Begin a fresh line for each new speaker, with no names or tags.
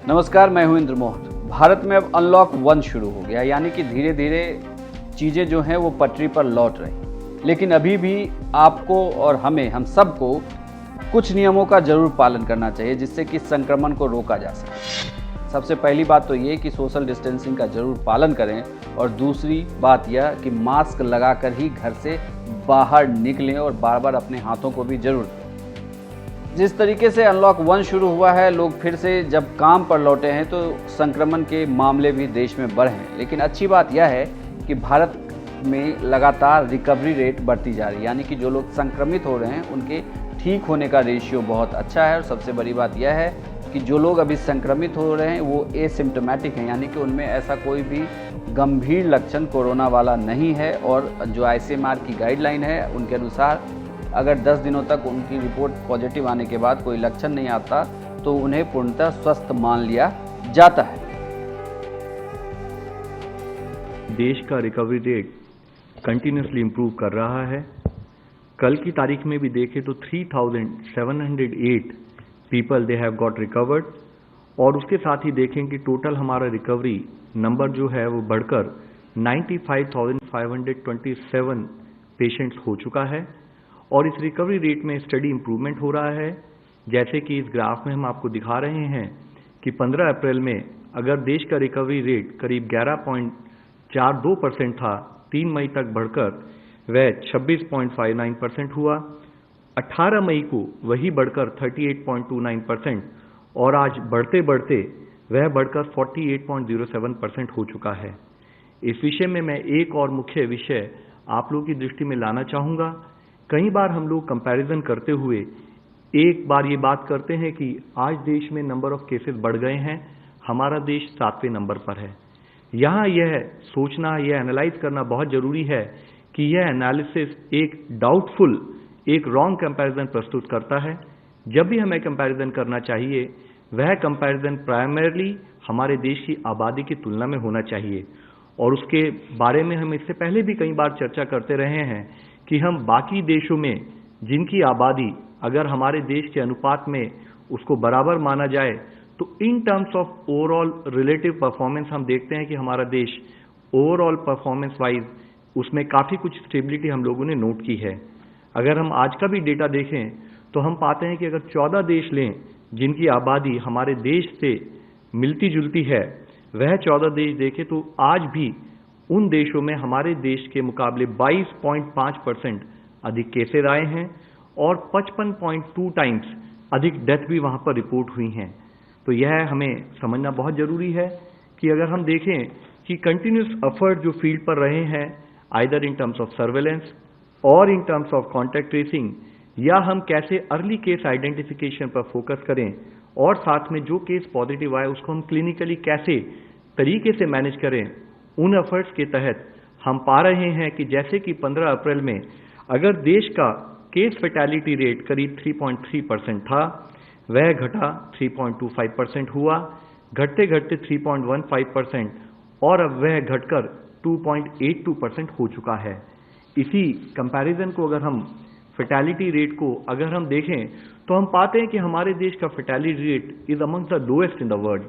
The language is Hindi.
नमस्कार, मैं हूं इंद्र मोहन। भारत में अब अनलॉक 1 शुरू हो गया, यानी कि धीरे धीरे चीज़ें जो हैं वो पटरी पर लौट रही। लेकिन अभी भी आपको और हम सबको कुछ नियमों का जरूर पालन करना चाहिए, जिससे कि संक्रमण को रोका जा सके। सबसे पहली बात तो ये कि सोशल डिस्टेंसिंग का जरूर पालन करें, और दूसरी बात यह कि मास्क लगाकर ही घर से बाहर निकलें और बार बार अपने हाथों को भी जरूर धोएं। जिस तरीके से अनलॉक 1 शुरू हुआ है, लोग फिर से जब काम पर लौटे हैं तो संक्रमण के मामले भी देश में बढ़े हैं। लेकिन अच्छी बात यह है कि भारत में लगातार रिकवरी रेट बढ़ती जा रही है, यानी कि जो लोग संक्रमित हो रहे हैं उनके ठीक होने का रेशियो बहुत अच्छा है। और सबसे बड़ी बात यह है कि जो लोग अभी संक्रमित हो रहे हैं वो एसिम्प्टोमेटिक हैं, यानी कि उनमें ऐसा कोई भी गंभीर लक्षण कोरोना वाला नहीं है। और जो आईसीएमआर की गाइडलाइन है उनके अनुसार अगर 10 दिनों तक उनकी रिपोर्ट पॉजिटिव आने के बाद कोई लक्षण नहीं आता तो उन्हें पूर्णतः स्वस्थ मान लिया जाता है।
देश का रिकवरी रेट कंटिन्यूसली इम्प्रूव कर रहा है। कल की तारीख में भी देखें तो 3,708 people they have got recovered, और उसके साथ ही देखें कि टोटल हमारा रिकवरी नंबर जो है वो बढ़कर 95,527 पेशेंट्स हो चुका है। और इस रिकवरी रेट में स्टडी इम्प्रूवमेंट हो रहा है। जैसे कि इस ग्राफ में हम आपको दिखा रहे हैं कि 15 अप्रैल में अगर देश का रिकवरी रेट करीब 11.42% था, 3 मई तक बढ़कर वह 26.59% हुआ। 18 मई को वही बढ़कर 38.29%, और आज बढ़ते बढ़ते वह बढ़कर 48.07% हो चुका है। इस विषय में मैं एक और मुख्य विषय आप लोगों की दृष्टि में लाना चाहूँगा। कई बार हम लोग कंपैरिजन करते हुए एक बार ये बात करते हैं कि आज देश में नंबर ऑफ केसेस बढ़ गए हैं, हमारा देश 7वें नंबर पर है। यहाँ यह सोचना, यह एनालाइज करना बहुत जरूरी है कि यह एनालिसिस एक डाउटफुल, एक रॉन्ग कंपैरिजन प्रस्तुत करता है। जब भी हमें कंपैरिजन करना चाहिए वह कंपैरिजन प्राइमरली हमारे देश की आबादी की तुलना में होना चाहिए। और उसके बारे में हम इससे पहले भी कई बार चर्चा करते रहे हैं कि हम बाकी देशों में जिनकी आबादी अगर हमारे देश के अनुपात में उसको बराबर माना जाए तो इन terms of overall relative performance हम देखते हैं कि हमारा देश ओवरऑल परफॉर्मेंस वाइज उसमें काफ़ी कुछ स्टेबिलिटी हम लोगों ने नोट की है। अगर हम आज का भी डेटा देखें तो हम पाते हैं कि अगर 14 देश लें जिनकी आबादी हमारे देश से मिलती जुलती है, वह 14 देश देखें तो आज भी उन देशों में हमारे देश के मुकाबले 22.5% अधिक केसेस आए हैं और 55.2 टाइम्स अधिक डेथ भी वहां पर रिपोर्ट हुई हैं। तो यह हमें समझना बहुत जरूरी है कि अगर हम देखें कि कंटिन्यूस एफर्ट जो फील्ड पर रहे हैं, either in terms of surveillance और in terms of contact tracing, या हम कैसे अर्ली केस आइडेंटिफिकेशन पर फोकस करें, और साथ में जो केस पॉजिटिव आए उसको हम क्लिनिकली कैसे तरीके से मैनेज करें, उन एफर्ट्स के तहत हम पा रहे हैं कि जैसे कि 15 अप्रैल में अगर देश का केस फैटेलिटी रेट करीब 3.3% था, वह घटा 3.25% हुआ, घटते घटते 3.15%, और अब वह घटकर 2.82% हो चुका है। इसी कंपैरिजन को अगर हम फैटेलिटी रेट को अगर हम देखें तो हम पाते हैं कि हमारे देश का fatality rate is among the lowest in the world.